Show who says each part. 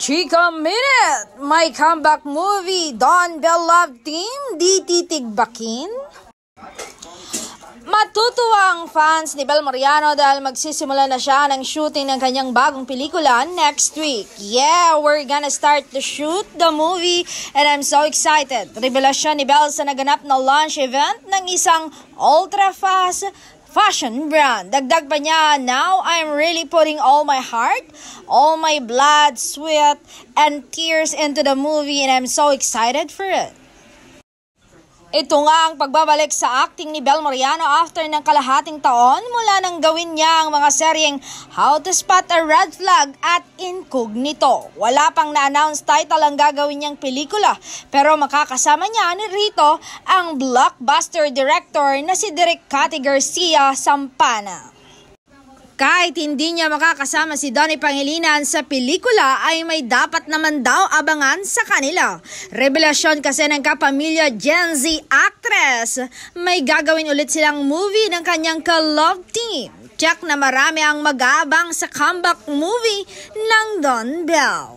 Speaker 1: Chika Minute! May comeback movie, Don Bell Love Team, di titigbakin? Matutuwa ang fans ni Bel Mariano dahil magsisimula na siya ng shooting ng kanyang bagong pelikula next week. Yeah, we're gonna start to shoot the movie and I'm so excited. Revelasyon ni Bel sa naganap na launch event ng isang ultra-fast fashion brand. Dagdag pa niya, now I'm really putting all my heart, all my blood, sweat, and tears into the movie and I'm so excited for it. Ito nga ang pagbabalik sa acting ni Bel Mariano after ng kalahating taon mula nang gawin niya ang mga seryeng How to Spot a Red Flag at Incognito. Wala pang na-announce title ang gagawin niyang pelikula pero makakasama niya ni Rito ang blockbuster director na si Direk Cathy Garcia Sampana. Kahit hindi niya makakasama si Donnie Pangilinan sa pelikula ay may dapat naman daw abangan sa kanila. Revelasyon kasi ng kapamilya Gen Z actress, may gagawin ulit silang movie ng kanyang ka-love team. Check na marami ang mag-aabang sa comeback movie ng Don Bell.